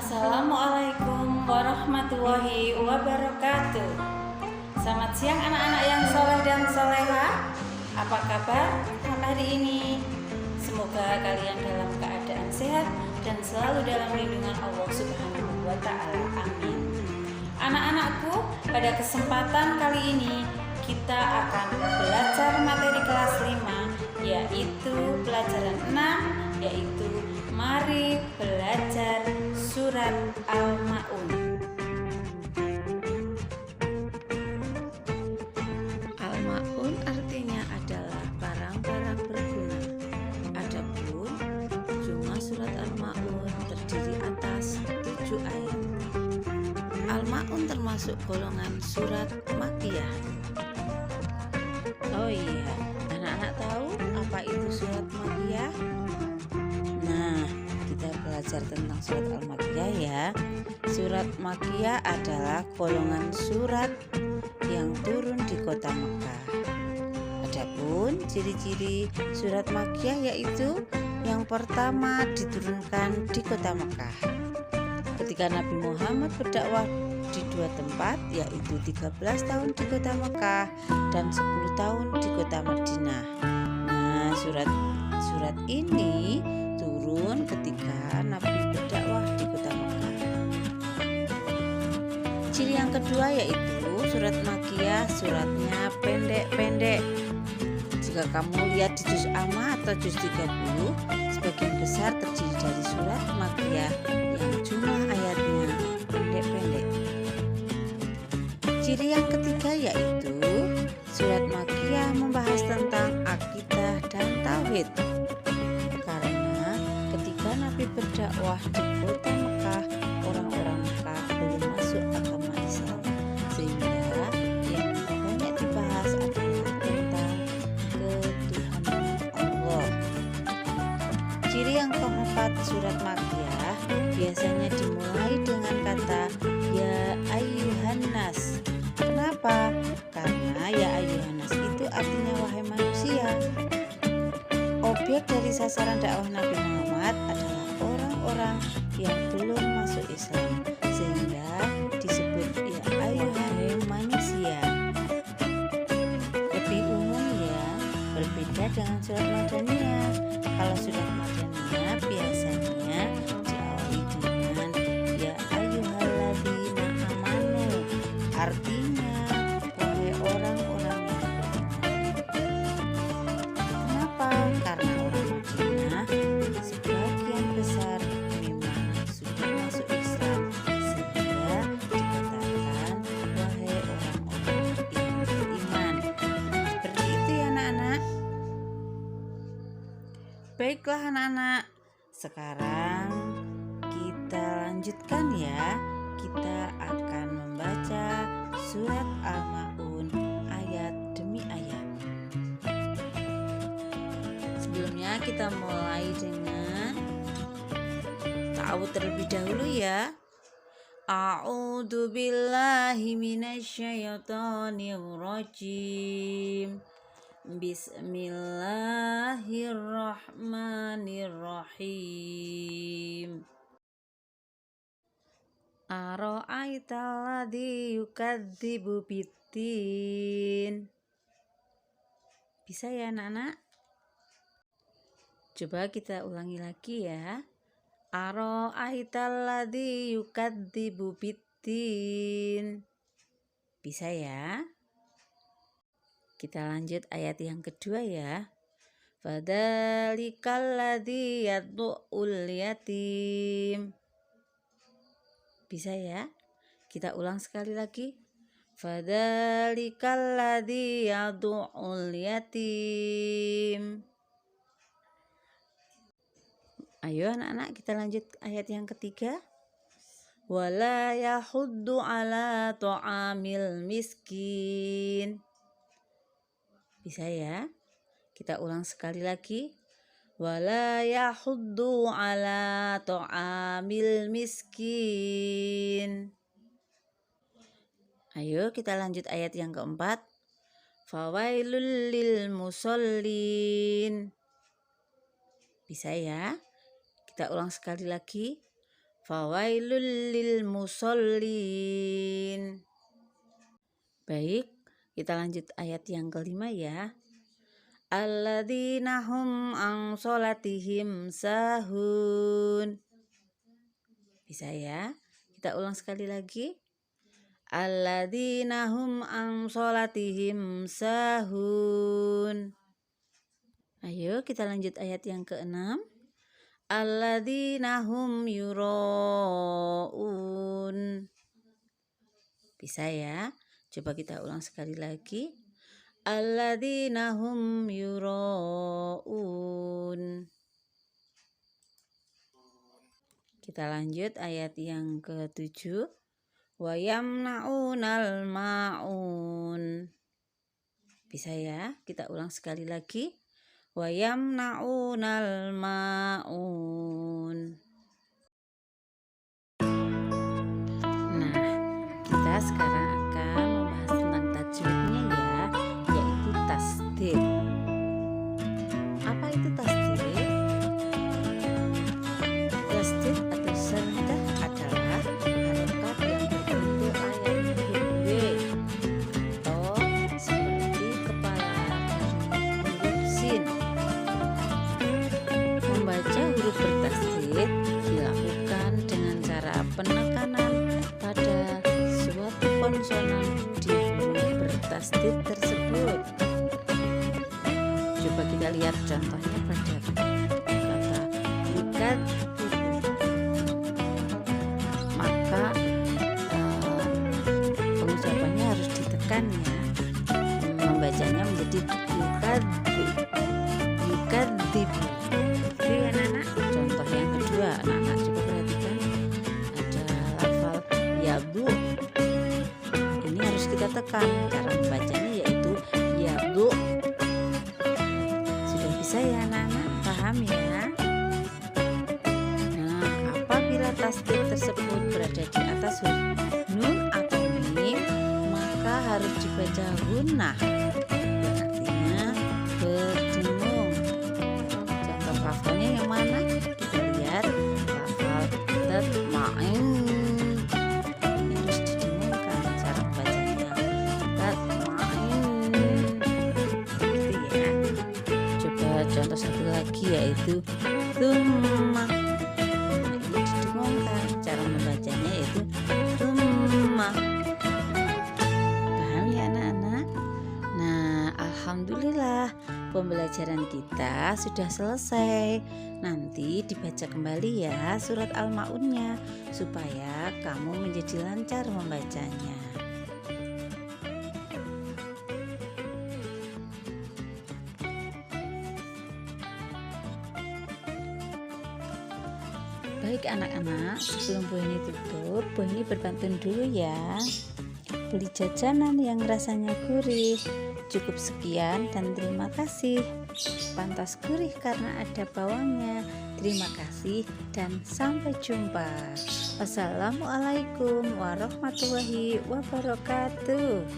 Assalamualaikum warahmatullahi wabarakatuh. Selamat siang anak-anak yang soleh dan soleha. Apa kabar hari ini? Semoga kalian dalam keadaan sehat dan selalu dalam lindungan Allah Subhanahu wa Ta'ala. Amin. Anak-anakku, pada kesempatan kali ini kita akan belajar materi kelas 5, yaitu pelajaran 6, yaitu mari belajar surat Al-Ma'un. Al-Ma'un artinya adalah barang-barang berguna. Adapun jumlah surat Al-Ma'un terdiri atas 7 ayat. Al-Ma'un termasuk golongan surat Makkiyah. Oh iya, anak-anak tahu apa itu surat Makkiyah? Nah, kita belajar tentang surat Al-Makkiyah ya. Surat Makkiyah adalah golongan surat yang turun di kota Mekah. Adapun ciri-ciri surat Makkiyah yaitu yang pertama diturunkan di kota Mekah. Ketika Nabi Muhammad berdakwah di 2 tempat, yaitu 13 tahun di kota Mekah dan 10 tahun di kota Madinah. Nah, surat ini turun ketika Nabi berdakwah di kota Mekah. Ciri yang kedua yaitu surat Makkiyah suratnya pendek-pendek. Jika kamu lihat di juz Amma atau juz 30, sebagian besar terdiri dari surat Makkiyah yang jumlah ayatnya pendek-pendek. Ciri yang ketiga yaitu surat Makkiyah membahas tentang akidah dan tauhid. Karena ketika Nabi berdakwah di kota Mekah, orang-orang Mekah belum masuk agama Islam, sehingga yang banyak dibahas adalah tentang ketuhanan Allah. Ciri yang keempat surat Makkiyah biasanya dimulai dengan kata ya ayyuhan nas. Kenapa? Karena ya ayyuhan nas itu artinya wahai manusia. Objek dari sasaran dakwah Nabi Muhammad adalah orang-orang yang belum masuk Islam, sehingga disebut ya ayyuhan manusia. Lebih umum ya, berbeda dengan surat Madaniyah. Kalau surat Madaniyah biasanya diawali dengan ya ayyuhalladzina amanu, artinya wahai orang-orang yang beriman. Kenapa? Karena orang Madinah sebagian besar memang sudah masuk Islam, sehingga dikatakan wahai orang-orang yang beriman. Seperti itu ya anak-anak. Baiklah anak-anak, sekarang kita lanjutkan ya. Kita akan membaca surat Al-Ma'un ayat demi ayat. Sebelumnya kita mulai dengan tahu terlebih dahulu ya. A'udzu billahi minasyaitonir rajim. Bismillahirrahmanirrahim. Ara'aital ladzi yukadzibu biddin. Bisa ya anak-anak? Coba kita ulangi lagi ya. Ara'aital ladzi yukadzibu biddin. Bisa ya? Kita lanjut ayat yang kedua ya. Fadzalikal ladzi yad'ul yatim. Bisa ya? Kita ulang sekali lagi. Fadzalikal ladzi yad'ul yatim. Ayo anak-anak kita lanjut ayat yang ketiga. Wala yahuddu ala ta'amil miskin. Bisa ya? Kita ulang sekali lagi. Wala yahuddu ala ta'amil miskin. Ayo kita lanjut ayat yang keempat. Fawailul lil musallin. Bisa ya? Kita ulang sekali lagi. fawailul lil musallin. Baik, kita lanjut ayat yang kelima ya. Alladzina hum an sholatihim sahun. Bisa ya? Kita ulang sekali lagi. Alladzina hum an sholatihim sahun. Ayo kita lanjut ayat yang keenam. Alladzina hum yura'un. Bisa ya? Coba kita ulang sekali lagi. Alladzina hum yura'un. Kita lanjut ayat yang ke-7. Wa yamna'unal ma'un. Bisa ya? Kita ulang sekali lagi. Wa yamna'unal ma'un. Nah, kita sekarang akan membahas tentang tajwidnya ya, yaitu tasdid. Apa itu tasdid? Tasdid atau saddah adalah harokat yang berbentuk ayat huruf W atau seperti kepala dari huruf sin. Membaca huruf bertasdid dilakukan dengan cara penekanan pada suatu konsonan di huruf bertasdid tersebut. Coba kita lihat contohnya pada kata yukad. Maka pengucapannya harus ditekan ya. Membacanya menjadi yukadzib. Oke anak-anak. Contoh yang kedua, anak-anak coba perhatikan. Ada lafal yadu. Ini harus kita tekan. Cara membacanya yaitu yadu. Sudah bisa ya anak-anak? Paham ya? Nah, apabila tasdid tersebut berada di atas huruf nun atau mim, maka harus dibaca gunnah. Artinya berdengung. Contoh lafalnya yang mana? Kita lihat lafal tatma'in. Ini harus didengungkan. Cara membacanya tatma'in. Gitu ya. Coba contoh satu lagi yaitu tsumma. Ini didengungkan. Cara membacanya yaitu tsumma. Paham ya anak-anak? Nah, alhamdulillah pembelajaran kita sudah selesai. Nanti dibaca kembali ya surat Al-Ma'unnya supaya kamu menjadi lancar membacanya. Baik anak-anak, sebelum Bu ini tutup, Bu ini berpantun dulu ya. Beli jajanan yang rasanya gurih. Cukup sekian dan terima kasih. Pantas gurih karena ada bawangnya. Terima kasih dan sampai jumpa. Wassalamualaikum warahmatullahi wabarakatuh.